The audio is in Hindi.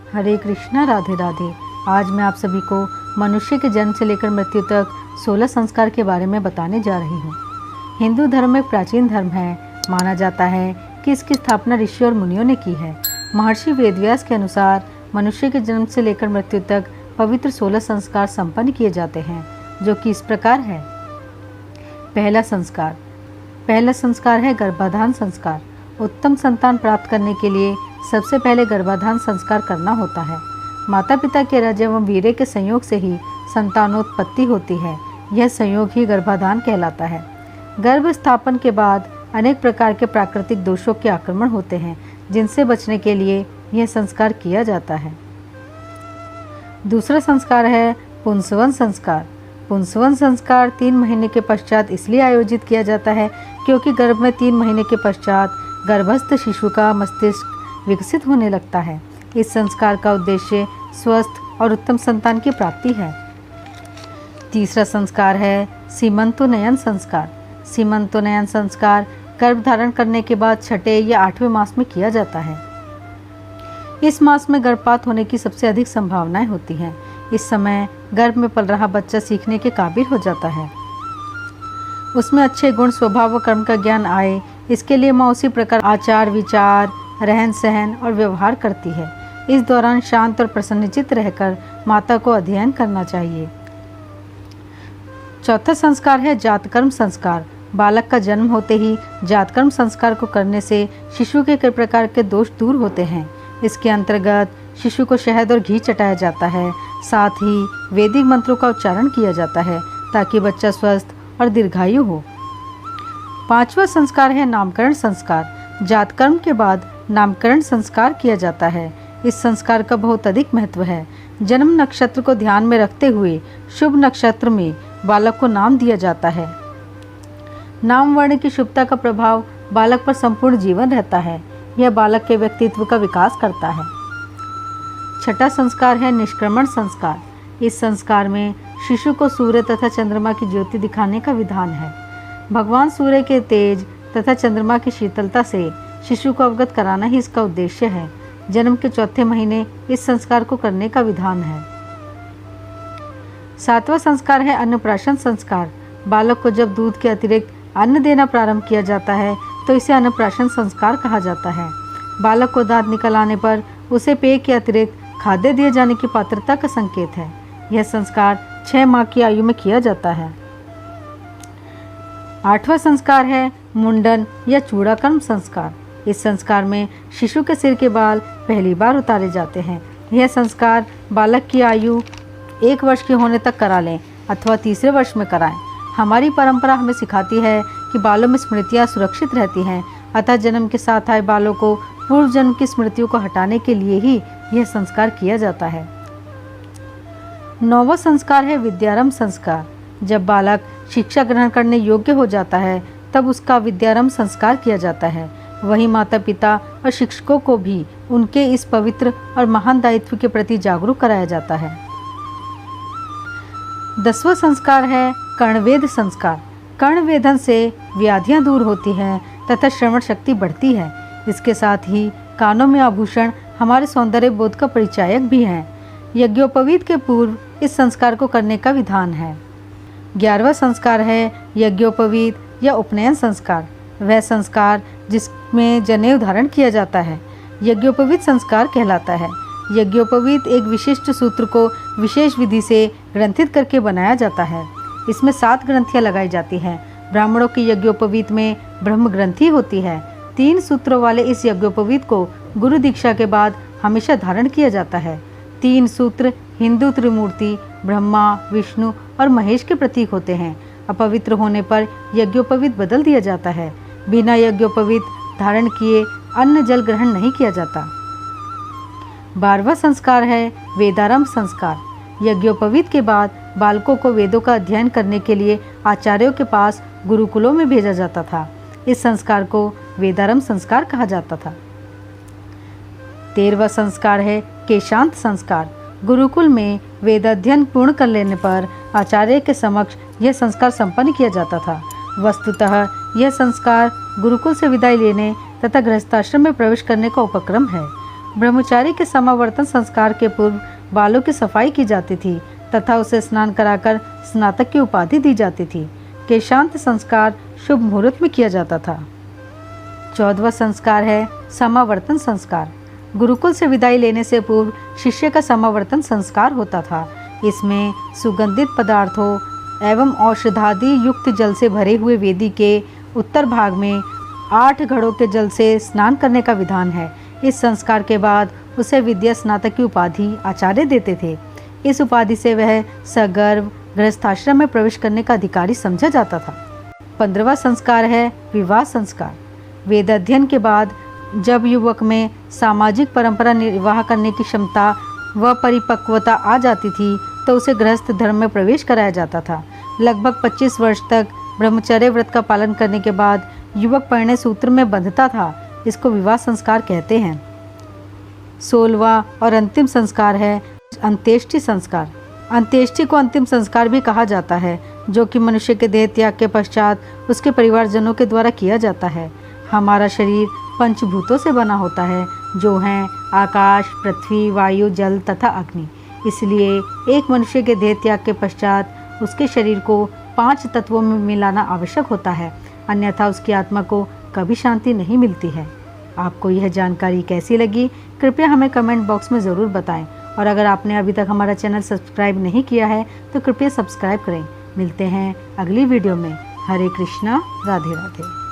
हरे कृष्णा, राधे राधे। आज मैं आप सभी को मनुष्य के जन्म से लेकर मृत्यु तक 16 संस्कार के बारे में बताने जा रही हूँ। हिंदू धर्म एक प्राचीन धर्म है। माना जाता है कि इसकी स्थापना ऋषि और मुनियों ने की है। महर्षि वेदव्यास के अनुसार मनुष्य के जन्म से लेकर मृत्यु तक पवित्र 16 संस्कार संपन्न किए जाते हैं, जो कि इस प्रकार है। पहला संस्कार है गर्भाधान संस्कार। उत्तम संतान प्राप्त करने के लिए सबसे पहले गर्भाधान संस्कार करना होता है। माता पिता के रज एवं वीर्य के संयोग से ही संतानोत्पत्ति होती है। यह संयोग ही गर्भाधान कहलाता है। गर्भ स्थापन के बाद अनेक प्रकार के प्राकृतिक दोषों के आक्रमण होते हैं, जिनसे बचने के लिए यह संस्कार किया जाता है। दूसरा संस्कार है पुंसवन संस्कार। पुंसवन संस्कार 3 महीने के पश्चात इसलिए आयोजित किया जाता है क्योंकि गर्भ में 3 महीने के पश्चात गर्भस्थ शिशु का मस्तिष्क विकसित होने लगता है। इस संस्कार का उद्देश्य स्वस्थ और उत्तम संतान की प्राप्ति है। तीसरा संस्कार है सीमंतोन्नयन संस्कार। सीमंतोन्नयन संस्कार गर्भ धारण करने के बाद 6ठे या 8वें मास में किया जाता है। इस मास में गर्भपात होने की सबसे अधिक संभावनाएं होती हैं। इस समय गर्भ में पल रहा बच्चा सीखने के काबिल हो जाता है। उसमें अच्छे गुण, स्वभाव व कर्म का ज्ञान आए, इसके लिए माँ उसी प्रकार आचार विचार, रहन सहन और व्यवहार करती है। इस दौरान शांत और प्रसन्नचित्त रहकर माता को अध्ययन करना चाहिए। चौथा संस्कार है जातकर्म संस्कार। बालक का जन्म होते ही जातकर्म संस्कार को करने से शिशु के कई प्रकार के दोष दूर होते हैं। इसके अंतर्गत शिशु को शहद और घी चटाया जाता है। साथ ही वैदिक मंत्रों का उच्चारण किया जाता है ताकि बच्चा स्वस्थ और दीर्घायु हो। पांचवा संस्कार है नामकरण संस्कार। जातकर्म के बाद नामकरण संस्कार किया जाता है। इस संस्कार का बहुत अधिक महत्व है। जन्म नक्षत्र को ध्यान में रखते हुए शुभ नक्षत्र में बालक को नाम दिया जाता है। नाम वर्ण की शुभता का प्रभाव बालक पर संपूर्ण जीवन रहता है। यह बालक के व्यक्तित्व का विकास करता है। छठा संस्कार है निष्क्रमण संस्कार। इस संस्कार में शिशु को सूर्य तथा चंद्रमा की ज्योति दिखाने का विधान है। भगवान सूर्य के तेज तथा चंद्रमा की शीतलता से शिशु को अवगत कराना ही इसका उद्देश्य है। जन्म के 4थे महीने इस संस्कार को करने का विधान है। 7वां संस्कार है अन्नप्राशन संस्कार। बालक को जब दूध के अतिरिक्त अन्न देना प्रारंभ किया जाता है तो इसे अन्नप्राशन संस्कार कहा जाता है। बालक को दांत निकल आने पर उसे पेय के अतिरिक्त खाद्य दिए जाने की पात्रता का संकेत है। यह संस्कार 6 माह की आयु में किया जाता है। 8वां संस्कार है मुंडन या चूड़ाकर्म संस्कार। इस संस्कार में शिशु के सिर के बाल पहली बार उतारे जाते हैं। यह संस्कार बालक की आयु 1 वर्ष के होने तक करा लें अथवा 3रे वर्ष में कराएं। हमारी परंपरा हमें सिखाती है कि बालों में स्मृतियाँ सुरक्षित रहती हैं, अतः जन्म के साथ आए बालों को पूर्व जन्म की स्मृतियों को हटाने के लिए ही यह संस्कार किया जाता है। 9वां संस्कार है विद्यारंभ संस्कार। जब बालक शिक्षा ग्रहण करने योग्य हो जाता है तब उसका विद्यारंभ संस्कार किया जाता है। वहीं माता पिता और शिक्षकों को भी उनके इस पवित्र और महान दायित्व के प्रति जागरूक कराया जाता है। 10वां संस्कार है कर्णवेद संस्कार। कर्णवेधन से व्याधियां दूर होती हैं तथा श्रवण शक्ति बढ़ती है। इसके साथ ही कानों में आभूषण हमारे सौंदर्य बोध का परिचायक भी हैं। यज्ञोपवीत के पूर्व इस संस्कार को करने का विधान है। 11वां संस्कार है यज्ञोपवीत या उपनयन संस्कार। वह संस्कार जिसमें जनेऊ धारण किया जाता है यज्ञोपवीत संस्कार कहलाता है। यज्ञोपवीत एक विशिष्ट सूत्र को विशेष विधि से ग्रंथित करके बनाया जाता है। इसमें 7 ग्रंथियां लगाई जाती हैं। ब्राह्मणों की यज्ञोपवीत में ब्रह्म ग्रंथि होती है। 3 सूत्रों वाले इस यज्ञोपवीत को गुरु दीक्षा के बाद हमेशा धारण किया जाता है। 3 सूत्र हिंदू त्रिमूर्ति ब्रह्मा, विष्णु और महेश के प्रतीक होते हैं। अपवित्र होने पर यज्ञोपवीत बदल दिया जाता है। बिना यज्ञोपवीत धारण किए अन्न जल ग्रहण नहीं किया जाता। 12वां संस्कार है वेदारंभ संस्कार। यज्ञोपवीत के बाद बालकों को वेदों का अध्ययन करने के लिए आचार्यों के पास गुरुकुलों में भेजा जाता था। इस संस्कार को वेदारंभ संस्कार कहा जाता था। 13वां संस्कार है केशांत संस्कार। गुरुकुल में वेदाध्ययन पूर्ण कर लेने पर आचार्य के समक्ष यह संस्कार संपन्न किया जाता था। वस्तुतः यह संस्कार गुरुकुल से विदाई लेने तथा गृहस्थाश्रम में प्रवेश करने का उपक्रम है। ब्रह्मचारी के समावर्तन संस्कार के पूर्व बालों की सफाई की जाती थी तथा उसे स्नान कराकर स्नातक की उपाधि दी जाती थी। केशांत संस्कार शुभ मुहूर्त में किया जाता था। 14वां संस्कार है समावर्तन संस्कार। गुरुकुल से विदाई लेने से पूर्व शिष्य का समावर्तन संस्कार होता था। इसमें सुगंधित पदार्थों एवं औषधादि युक्त जल से भरे हुए वेदी के उत्तर भाग में 8 घड़ों के जल से स्नान करने का विधान है। इस संस्कार के बाद उसे विद्या स्नातक की उपाधि आचार्य देते थे। इस उपाधि से वह सगर्भ गृहस्थाश्रम में प्रवेश करने का अधिकारी समझा जाता था। 15वां संस्कार है विवाह संस्कार। वेद अध्ययन के बाद जब युवक में सामाजिक परंपरा निर्वाह करने की क्षमता व परिपक्वता आ जाती थी तो उसे गृहस्थ धर्म में प्रवेश कराया जाता था। लगभग 25 वर्ष तक ब्रह्मचर्य व्रत का पालन करने के बाद युवक परिणय सूत्र में बंधता था। इसको विवाह संस्कार कहते हैं। 16वां और अंतिम संस्कार है अंत्येष्टि संस्कार। अंत्येष्टि को अंतिम संस्कार भी कहा जाता है, जो कि मनुष्य के देह त्याग के पश्चात उसके परिवारजनों के द्वारा किया जाता है। हमारा शरीर पंचभूतों से बना होता है, जो हैं आकाश, पृथ्वी, वायु, जल तथा अग्नि। इसलिए एक मनुष्य के देह त्याग के पश्चात उसके शरीर को 5 तत्वों में मिलाना आवश्यक होता है, अन्यथा उसकी आत्मा को कभी शांति नहीं मिलती है। आपको यह जानकारी कैसी लगी, कृपया हमें कमेंट बॉक्स में ज़रूर बताएं। और अगर आपने अभी तक हमारा चैनल सब्सक्राइब नहीं किया है तो कृपया सब्सक्राइब करें। मिलते हैं अगली वीडियो में। हरे कृष्णा, राधे राधे।